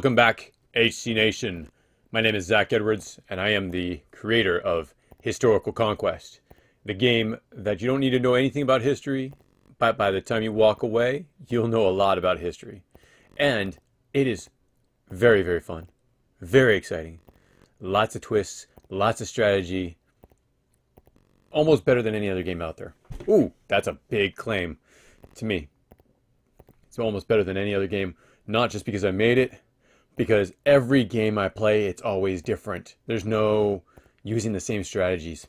Welcome back, HC Nation. My name is Zach Edwards, and I am the creator of Historical Conquest, the game that you don't need to know anything about history, but by the time you walk away, you'll know a lot about history. And it is very, very fun, very exciting. Lots of twists, lots of strategy, almost better than any other game out there. Ooh, that's a big claim to me. It's almost better than any other game, not just because I made it, because every game I play, it's always different. There's no using the same strategies.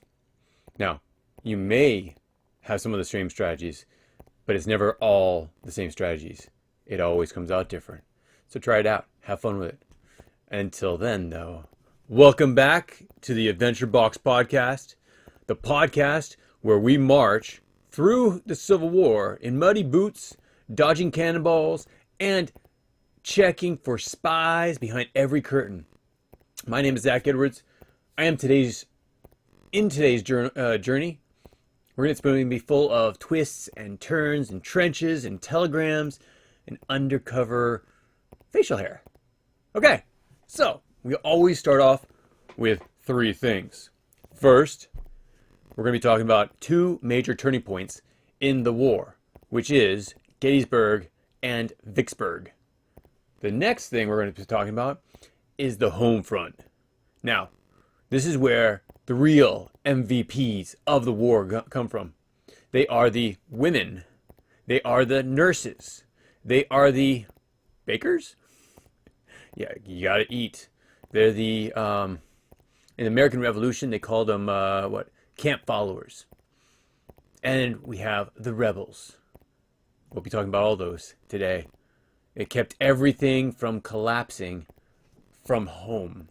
Now, you may have some of the same strategies, but it's never all the same strategies. It always comes out different. So try it out. Have fun with it. Until then, though, welcome back to the Adventure Box Podcast, the podcast where we march through the Civil War in muddy boots, dodging cannonballs, and checking for spies behind every curtain. My name is Zach Edwards. I am today's journey. It's going to be full of twists and turns and trenches and telegrams and undercover facial hair. Okay, so we always start off with three things. First, we're going to be talking about two major turning points in the war, which is Gettysburg and Vicksburg. The next thing we're going to be talking about is the Homefront. Now, this is where the real MVPs of the war come from. They are the women. They are the nurses. They are the bakers. Yeah, you got to eat. They're the, in the American Revolution, they called them, camp followers. And we have the rebels. We'll be talking about all those today. It kept everything from collapsing from home.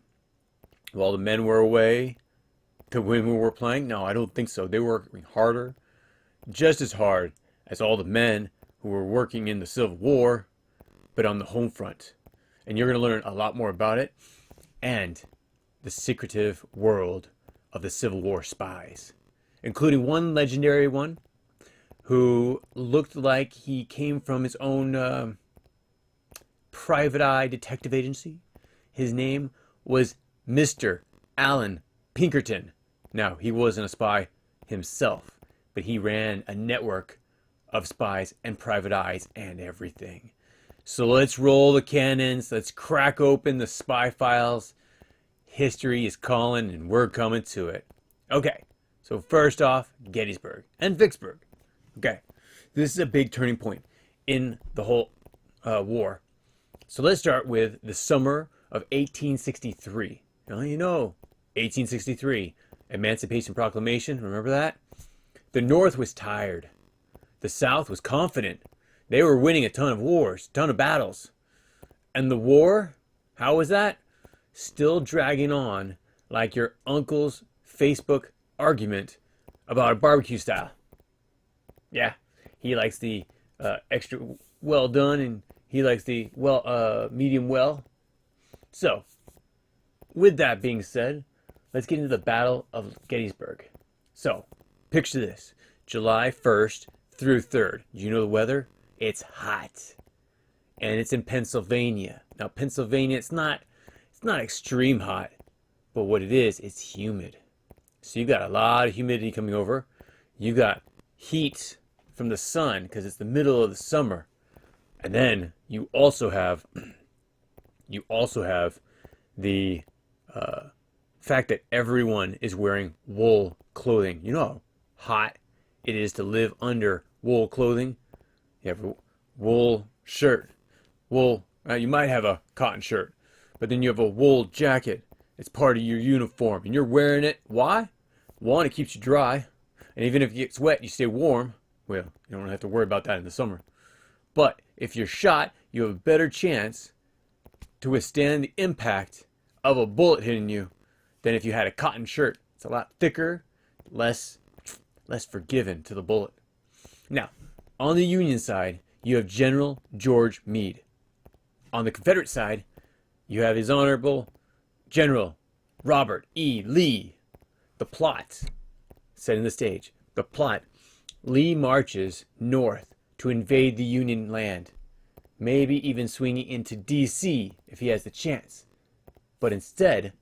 While the men were away, the women were playing? No, I don't think so. They were working harder, just as hard as all the men who were working in the Civil War, but on the home front. And you're going to learn a lot more about it and the secretive world of the Civil War spies, including one legendary one who looked like he came from his own private eye detective agency. His name was Mr. Alan Pinkerton. Now, he wasn't a spy himself, but he ran a network of spies and private eyes and everything. So let's roll the cannons. Let's crack open the spy files. History is calling and we're coming to it. Okay, so first off, Gettysburg and Vicksburg. Okay, this is a big turning point in the whole war. So let's start with the summer of 1863. Now, 1863, Emancipation Proclamation, remember that? The North was tired. The South was confident. They were winning a ton of wars, ton of battles. And the war, how was that? Still dragging on like your uncle's Facebook argument about a barbecue style. Yeah, he likes the extra well done and he likes the medium well. So, with that being said, let's get into the Battle of Gettysburg. So, picture this. July 1st through 3rd. Do you know the weather? It's hot. And it's in Pennsylvania. Now, Pennsylvania, it's not extreme hot. But what it is, it's humid. So you got a lot of humidity coming over. You got heat from the sun because it's the middle of the summer. And then you also have the fact that everyone is wearing wool clothing. You know how hot it is to live under wool clothing. You have a wool shirt, wool. You might have a cotton shirt, but then you have a wool jacket. It's part of your uniform, and you're wearing it. Why? One, it keeps you dry, and even if it gets wet, you stay warm. Well, you don't have to worry about that in the summer. But if you're shot, you have a better chance to withstand the impact of a bullet hitting you than if you had a cotton shirt. It's a lot thicker, less forgiving to the bullet. Now, on the Union side, you have General George Meade. On the Confederate side, you have His Honorable General Robert E. Lee. The plot, setting the stage. The plot, Lee marches north to invade the Union land. maybe even swinging into D.C. if he has the chance. But instead,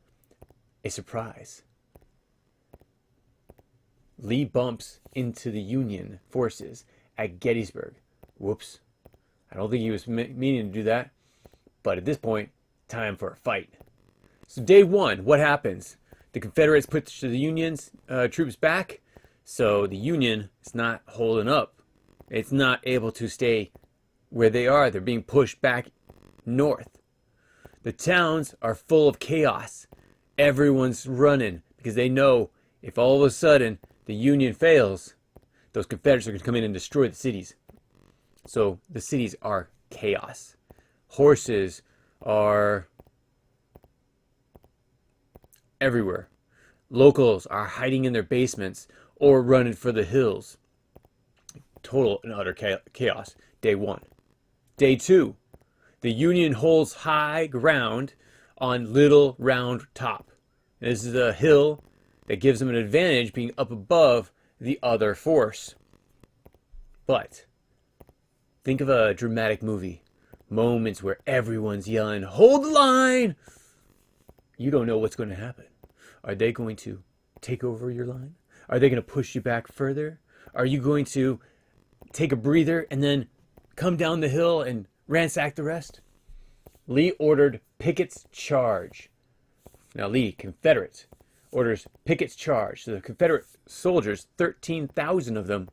a surprise. Lee bumps into the Union forces at Gettysburg. Whoops. I don't think he was meaning to do that. But at this point, time for a fight. So day one, what happens? The Confederates push the Union's troops back. So the Union is not holding up. It's not able to stay where they are. They're being pushed back north. The towns are full of chaos. Everyone's running because they know if all of a sudden the Union fails, those Confederates are going to come in and destroy the cities. So the cities are chaos. Horses are everywhere. Locals are hiding in their basements or running for the hills. Total and utter chaos. Day one. Day two. The Union holds high ground on Little Round Top. This is a hill that gives them an advantage being up above the other force. But think of a dramatic movie. Moments where everyone's yelling, "Hold the line!" You don't know what's going to happen. Are they going to take over your line? Are they going to push you back further? Are you going to take a breather and then come down the hill and ransack the rest? Lee ordered Pickett's charge. Now Lee, Confederate, orders Pickett's charge. So the Confederate soldiers, 13,000 of them,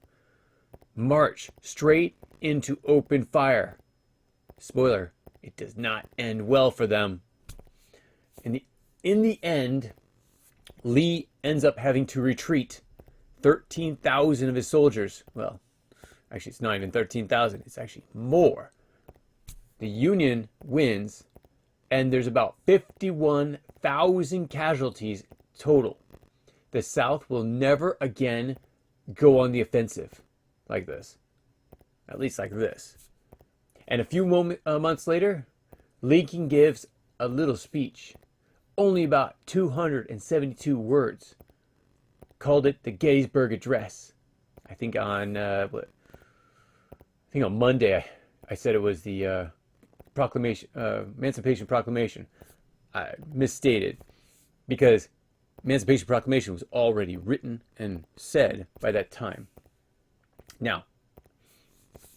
march straight into open fire. Spoiler, it does not end well for them. In the end, Lee ends up having to retreat. 13,000 of his soldiers, well, actually it's not even 13,000, it's actually more. The Union wins, and there's about 51,000 casualties total. The South will never again go on the offensive like this. At least like this. And a few months later, Lincoln gives a little speech, only about 272 words, called it the Gettysburg Address. I think on Monday I said it was the Emancipation Proclamation. I misstated because Emancipation Proclamation was already written and said by that time. Now,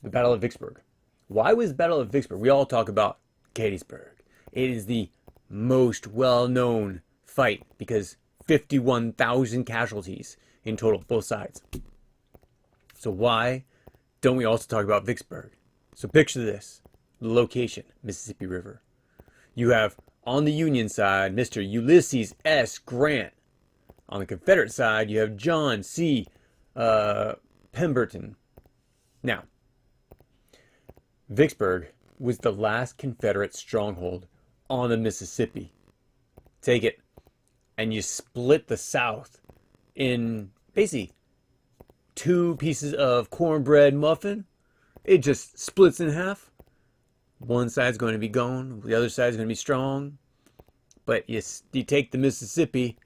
the Battle of Vicksburg. Why was the Battle of Vicksburg? We all talk about Gettysburg. It is the most well-known fight because 51,000 casualties in total, both sides. So why don't we also talk about Vicksburg? So picture this. The location, Mississippi River. You have on the Union side, Mr. Ulysses S. Grant. On the Confederate side, you have John C. Pemberton. Now, Vicksburg was the last Confederate stronghold on the Mississippi. Take it, and you split the South in basically two pieces of cornbread muffin. It just splits in half. One side's going to be gone, the other side's going to be strong. But you take the Mississippi,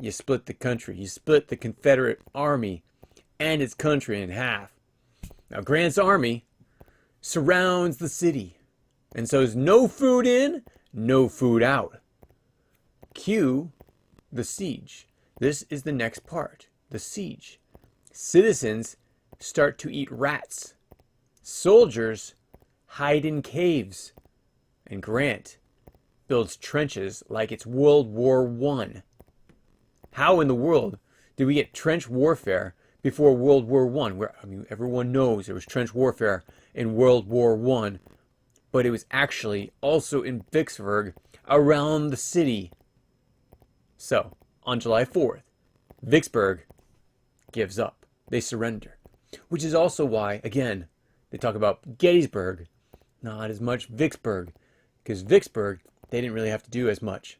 you split the country. You split the Confederate Army and its country in half. Now, Grant's army surrounds the city. And so there's no food in, no food out. Cue the siege. This is the next part, the siege. Citizens start to eat rats. Soldiers hide in caves. And Grant builds trenches like it's World War I. How in the world did we get trench warfare before World War I? Where, everyone knows there was trench warfare in World War I, but it was actually also in Vicksburg around the city. So, on July 4th, Vicksburg gives up. They surrender. Which is also why, again, they talk about Gettysburg, not as much Vicksburg. Because Vicksburg, they didn't really have to do as much.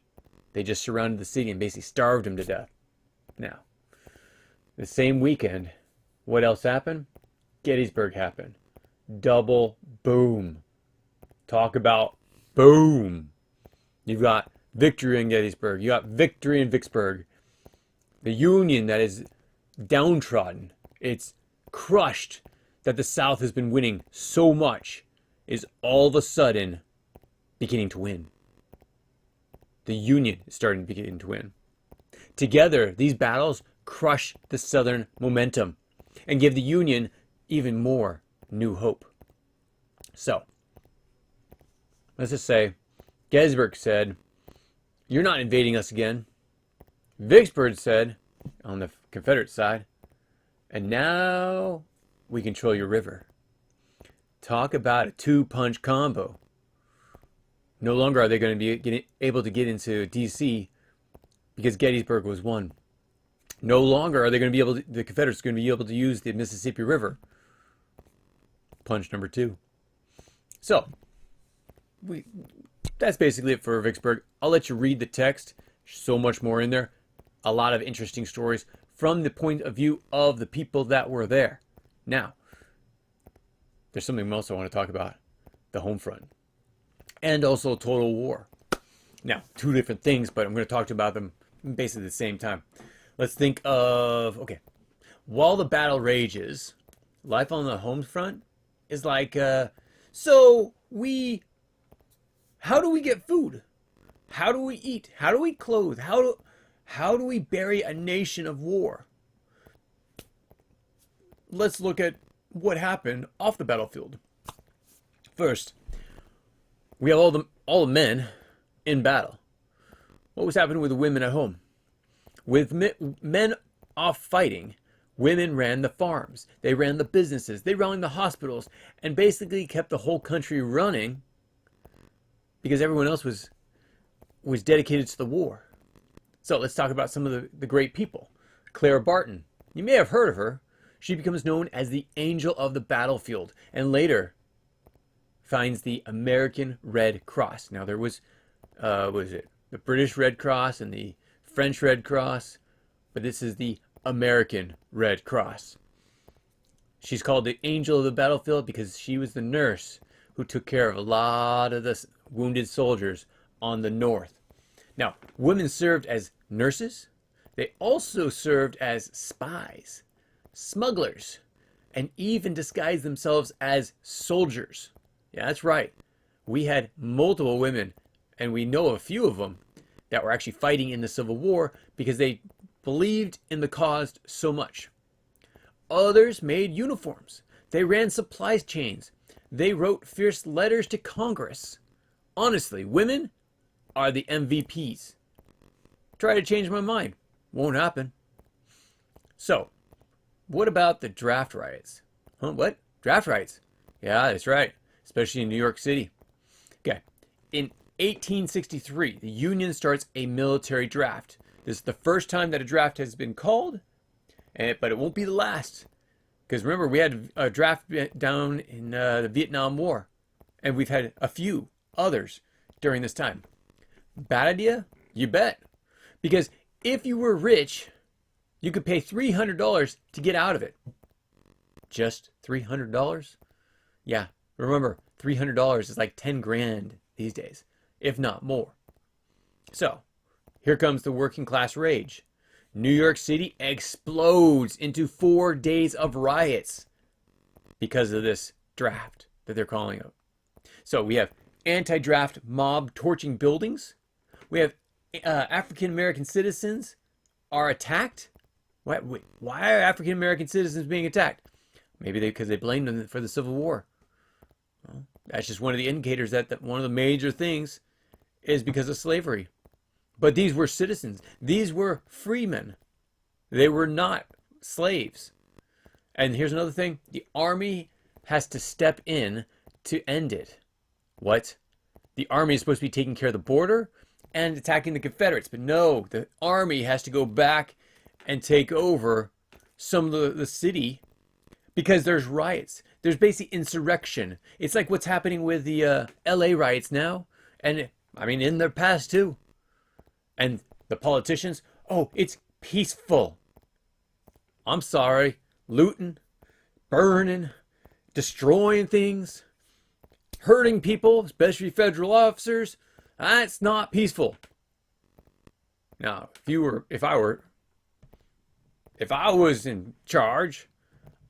They just surrounded the city and basically starved them to death. Now, the same weekend, what else happened? Gettysburg happened. Double boom. Talk about boom. You've got victory in Gettysburg. You got victory in Vicksburg. The Union that is downtrodden. It's crushed that the South has been winning so much. is all of a sudden beginning to win. The Union is starting to begin to win. Together, these battles crush the Southern momentum and give the Union even more new hope. So, let's just say Gettysburg said, "You're not invading us again." Vicksburg said, on the Confederate side, "And now we control your river." Talk about a two-punch combo. No longer are they going to be able to get into D.C. because Gettysburg was won. No longer are they going to be able to, the Confederates are going to be able to use the Mississippi River. Punch number two. So, that's basically it for Vicksburg. I'll let you read the text. So much more in there. A lot of interesting stories from the point of view of the people that were there. Now, there's something else I want to talk about. The Homefront. And also Total War. Now, two different things, but I'm going to talk about them basically at the same time. Let's think of, okay, while the battle rages, life on the Homefront is like, how do we get food? How do we eat? How do we clothe? How do we bury a nation of war? Let's look at what happened off the battlefield. First, we have all the men in battle. What was happening with the women at home? With men off fighting, women ran the farms. They ran the businesses. They ran the hospitals, and basically kept the whole country running because everyone else was dedicated to the war. So let's talk about some of the great people. Clara Barton. You may have heard of her. She becomes known as the Angel of the Battlefield, and later finds the American Red Cross. Now there was, what is it? The British Red Cross and the French Red Cross, but this is the American Red Cross. She's called the Angel of the Battlefield because she was the nurse who took care of a lot of the wounded soldiers on the north. Now, women served as nurses. They also served as spies, smugglers, and even disguised themselves as soldiers. Yeah, that's right. We had multiple women, and we know a few of them that were actually fighting in the Civil War because they believed in the cause so much. Others made uniforms. They ran supply chains. They wrote fierce letters to Congress. Honestly, women are the MVPs. Try to change my mind. Won't happen. So, what about the draft riots? Huh, what? Draft riots? Yeah, that's right. Especially in New York City. Okay. In 1863, the Union starts a military draft. This is the first time that a draft has been called, but it won't be the last. Because remember, we had a draft down in the Vietnam War, and we've had a few others during this time. Bad idea? You bet. Because if you were rich, you could pay $300 to get out of it. Just $300? Yeah, remember, $300 is like 10 grand these days, if not more. So, here comes the working class rage. New York City explodes into 4 days of riots because of this draft that they're calling it. So we have anti-draft mob torching buildings. We have African American citizens are attacked. Why are African American citizens being attacked? Maybe because they blamed them for the Civil War. Well, that's just one of the indicators that one of the major things is because of slavery. But these were citizens. These were freemen. They were not slaves. And here's another thing. The army has to step in to end it. What? The army is supposed to be taking care of the border and attacking the Confederates. But no, the army has to go back and take over some of the city because there's riots. There's basically insurrection. It's like what's happening with the LA riots now. And I mean, in the past too. And the politicians, oh, it's peaceful. I'm sorry. Looting, burning, destroying things, hurting people, especially federal officers. That's not peaceful. Now, if I was in charge,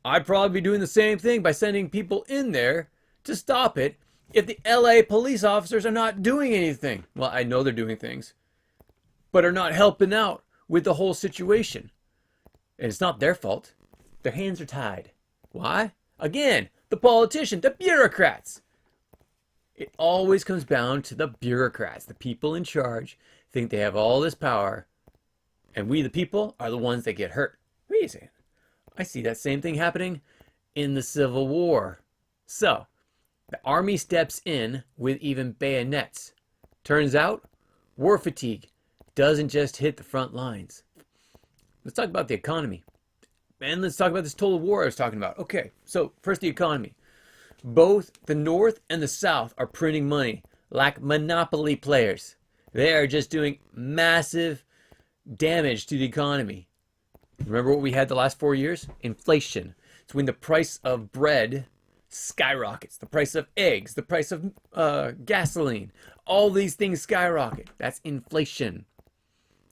I'd probably be doing the same thing by sending people in there to stop it if the LA police officers are not doing anything? Well, I know they're doing things, but are not helping out with the whole situation. And it's not their fault. Their hands are tied. Why? Again, the politicians, the bureaucrats. It always comes down to the bureaucrats. The people in charge think they have all this power, and we, the people, are the ones that get hurt. Wait a second. I see that same thing happening in the Civil War. So, the army steps in with even bayonets. Turns out, war fatigue doesn't just hit the front lines. Let's talk about the economy. And let's talk about this total war I was talking about. Okay, so first the economy. Both the North and the South are printing money like monopoly players. They are just doing massive damage to the economy. Remember what we had the last 4 years? Inflation. It's when the price of bread skyrockets, the price of eggs, the price of gasoline, all these things skyrocket. That's inflation.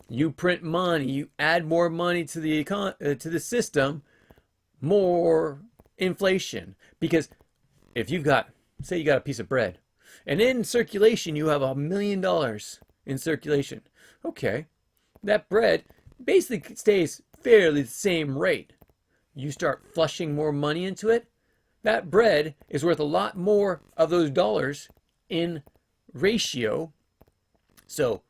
You print money, you add more money to the system, more inflation. Because if you've got, say you got a piece of bread, and in circulation you have $1 million in circulation. Okay, that bread basically stays fairly the same rate. You start flushing more money into it, that bread is worth a lot more of those dollars in ratio. So,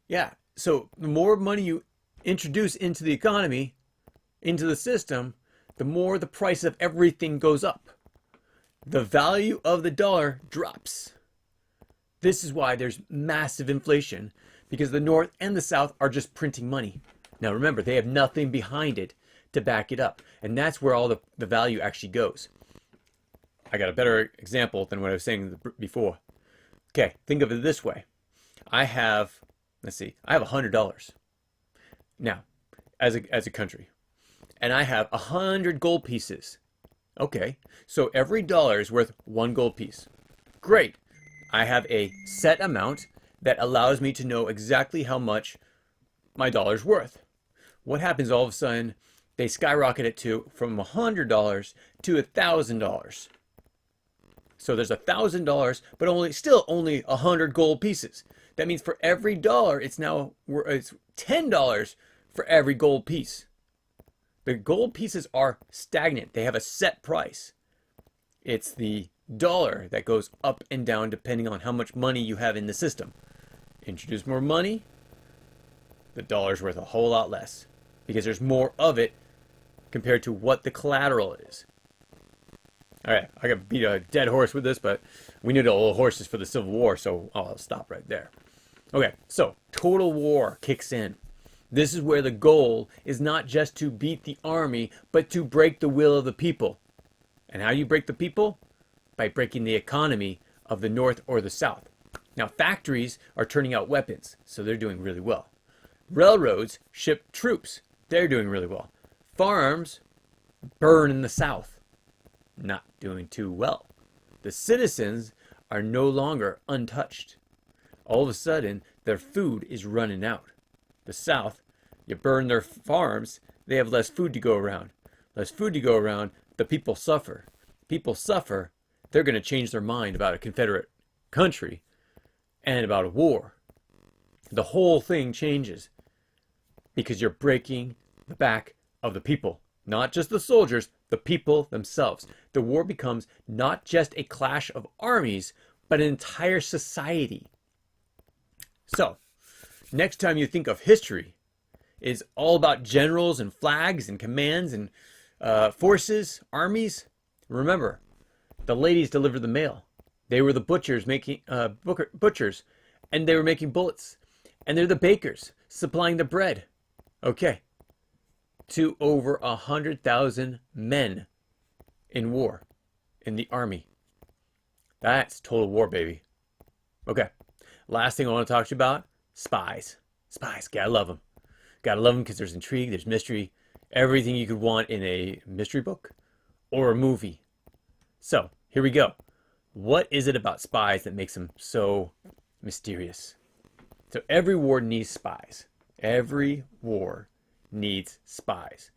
yeah. So the more money you introduce into the economy, into the system, the more the price of everything goes up. The value of the dollar drops. This is why there's massive inflation, because the North and the South are just printing money. Now remember, they have nothing behind it to back it up. And that's where all the value actually goes. I got a better example than what I was saying before. Okay, think of it this way. I have $100 now as a country, and I have 100 gold pieces. Okay, so every dollar is worth 1 gold piece. Great. I have a set amount that allows me to know exactly how much my dollar's worth. What happens all of a sudden? They skyrocket it from $100 to $1,000. So there's $1,000, but still only 100 gold pieces. That means for every dollar, it's $10 for every gold piece. The gold pieces are stagnant. They have a set price. It's the dollar that goes up and down depending on how much money you have in the system. Introduce more money, the dollar's worth a whole lot less because there's more of it compared to what the collateral is. All right, I got beat a dead horse with this, but we need all horses for the Civil War, so I'll stop right there. Okay, so total war kicks in. This is where the goal is not just to beat the army, but to break the will of the people. And how do you break the people? By breaking the economy of the North or the South. Now, factories are turning out weapons, so they're doing really well. Railroads ship troops. They're doing really well. Farms burn in the South. Not doing too well. The citizens are no longer untouched. All of a sudden, their food is running out. The South, you burn their farms, they have less food to go around. Less food to go around, the people suffer. People suffer, they're going to change their mind about a Confederate country and about a war. The whole thing changes because you're breaking the back of the people. Not just the soldiers, the people themselves. The war becomes not just a clash of armies, but an entire society. So, next time you think of history, it's all about generals and flags and commands and forces, armies. Remember, the ladies delivered the mail. They were the butchers making butchers, and they were making bullets. And they're the bakers supplying the bread. Okay. To over 100,000 men in war, in the army. That's total war, baby. Okay. Last thing I want to talk to you about, spies. Spies, gotta love them. Gotta love them because there's intrigue, there's mystery, everything you could want in a mystery book or a movie. So, here we go. What is it about spies that makes them so mysterious? So every war needs spies. Every war needs spies.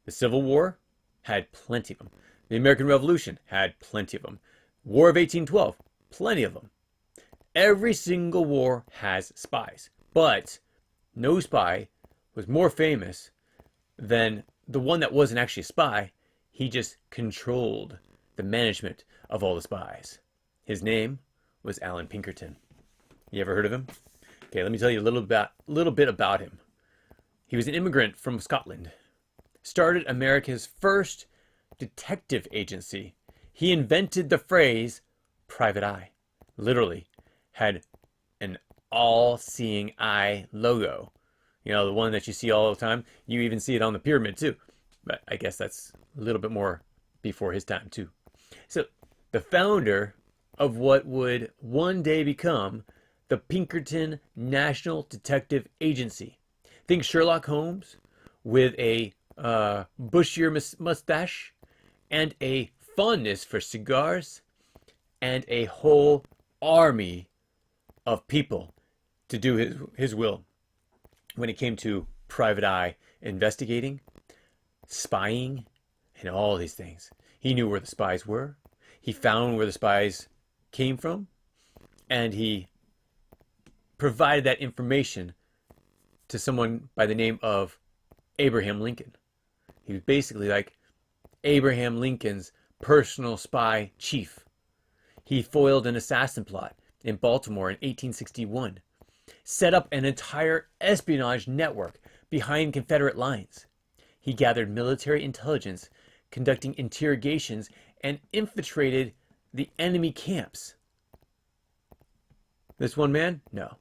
The Civil War had plenty of them. The American Revolution had plenty of them. War of 1812, plenty of them. Every single war has spies, but no spy was more famous than the one that wasn't actually a spy. He just controlled the management of all the spies. His name was Alan Pinkerton. You ever heard of him? Okay, let me tell you a little bit about him. He was an immigrant from Scotland. Started America's first detective agency. He invented the phrase private eye. Literally had an all-seeing eye logo. You know, the one that you see all the time. You even see it on the pyramid too. But I guess that's a little bit more before his time too. So the founder of what would one day become the Pinkerton National Detective Agency. Think Sherlock Holmes with a bushier mustache and a fondness for cigars and a whole army of people to do his will. When it came to private eye investigating, spying, and all these things. He knew where the spies were. He found where the spies came from. And he provided that information to someone by the name of Abraham Lincoln. He was basically like Abraham Lincoln's personal spy chief. He foiled an assassin plot in Baltimore in 1861, set up an entire espionage network behind Confederate lines. He gathered military intelligence, conducting interrogations, and infiltrated the enemy camps. This one man? No.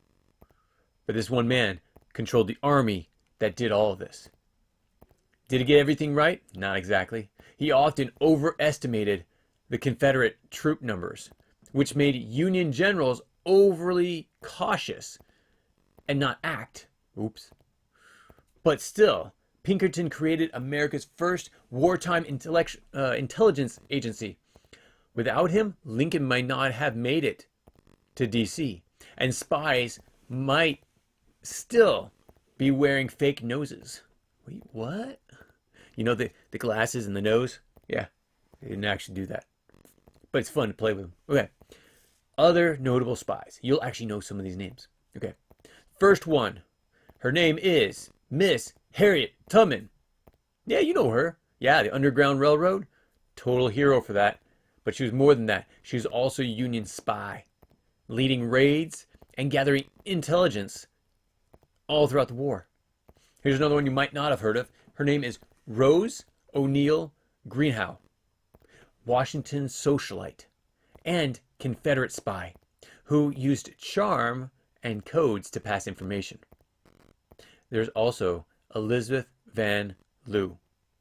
But this one man controlled the army that did all of this. Did he get everything right? Not exactly. He often overestimated the Confederate troop numbers, which made Union generals overly cautious and not act. Oops. But still, Pinkerton created America's first wartime intelligence agency. Without him, Lincoln might not have made it to D.C., and spies might still be wearing fake noses. Wait, what? You know the glasses and the nose? Yeah, they didn't actually do that. But it's fun to play with them. Okay. Other notable spies. You'll actually know some of these names. Okay. First one. Her name is Miss Harriet Tubman. Yeah, you know her. Yeah, the Underground Railroad. Total hero for that. But she was more than that. She was also a Union spy, leading raids and gathering intelligence all throughout the war. Here's another one you might not have heard of. Her name is Rose O'Neal Greenhow, Washington socialite and Confederate spy who used charm and codes to pass information. There's also Elizabeth Van Lew.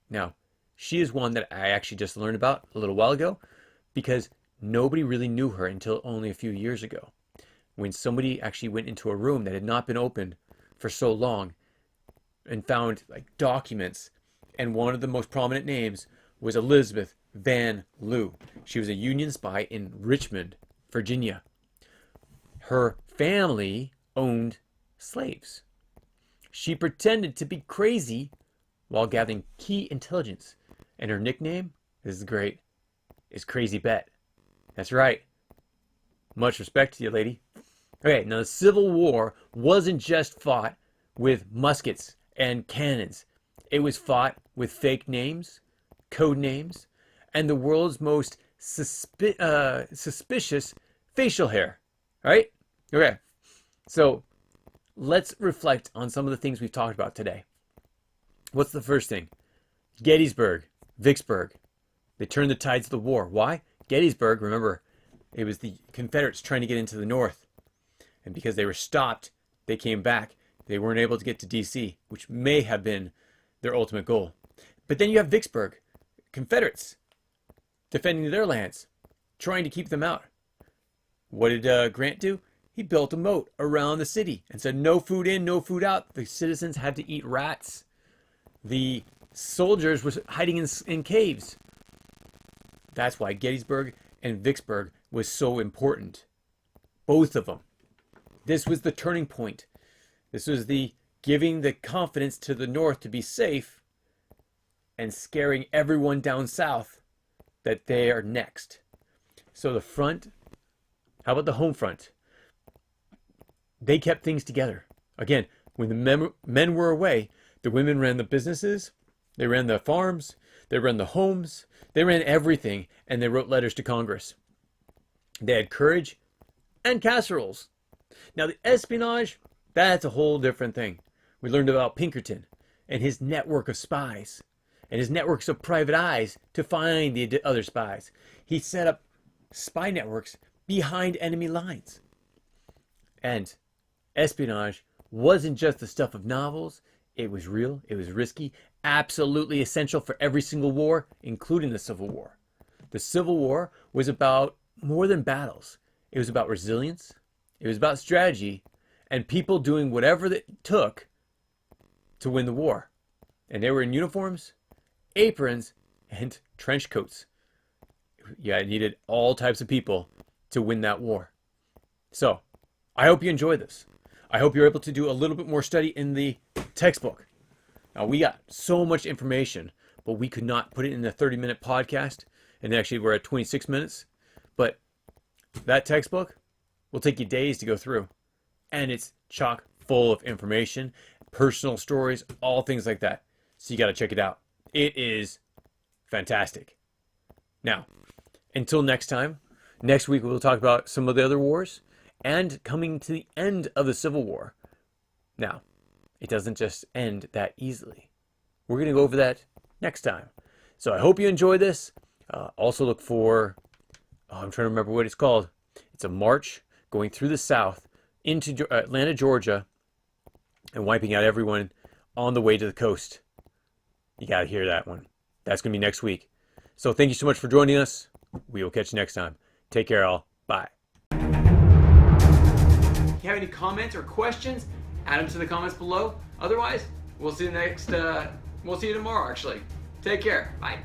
Now, she is one that I actually just learned about a little while ago because nobody really knew her until only a few years ago, when somebody actually went into a room that had not been opened for so long and found like documents, and one of the most prominent names was Elizabeth Van Lew. She was a Union spy in Richmond, Virginia. Her family owned slaves. She pretended to be crazy while gathering key intelligence, and her nickname, this is great, is Crazy Bet. That's right. Much respect to you, lady. Okay, now the Civil War wasn't just fought with muskets and cannons. It was fought with fake names, code names, and the world's most suspicious facial hair. Right? Okay. So let's reflect on some of the things we've talked about today. What's the first thing? Gettysburg, Vicksburg. They turned the tides of the war. Why? Gettysburg, remember, it was the Confederates trying to get into the North. And because they were stopped, they came back. They weren't able to get to D.C., which may have been their ultimate goal. But then you have Vicksburg, Confederates defending their lands, trying to keep them out. What did Grant do? He built a moat around the city and said no food in, no food out. The citizens had to eat rats. The soldiers were hiding in caves. That's why Gettysburg and Vicksburg was so important. Both of them. This was the turning point. This was the giving the confidence to the North to be safe and scaring everyone down south that they are next. So the front, how about the home front? They kept things together. Again, when the men were away, the women ran the businesses, they ran the farms, they ran the homes, they ran everything, and they wrote letters to Congress. They had courage and casseroles. Now the espionage, that's a whole different thing. We learned about Pinkerton and his network of spies and his networks of private eyes to find the other spies. He set up spy networks behind enemy lines. And espionage wasn't just the stuff of novels. It was real, it was risky, absolutely essential for every single war, including the Civil War. The Civil War was about more than battles. It was about resilience, it was about strategy, and people doing whatever it took to win the war. And they were in uniforms, aprons, and trench coats. Yeah, it needed all types of people to win that war. So, I hope you enjoy this. I hope you're able to do a little bit more study in the textbook. Now, we got so much information, but we could not put it in a 30-minute podcast. And actually, we're at 26 minutes. But that textbook will take you days to go through. And it's chock full of information, personal stories, all things like that. So you got to check it out. It is fantastic. Now, until next time, next week we'll talk about some of the other wars and coming to the end of the Civil War. Now, it doesn't just end that easily. We're going to go over that next time. So I hope you enjoy this. Also look for, I'm trying to remember what it's called. It's a march going through the South into Atlanta, Georgia, and wiping out everyone on the way to the coast. You got to hear that one. That's going to be next week. So thank you so much for joining us. We will catch you next time. Take care, all. Bye. If you have any comments or questions, add them to the comments below. Otherwise, we'll see you tomorrow, actually. Take care. Bye.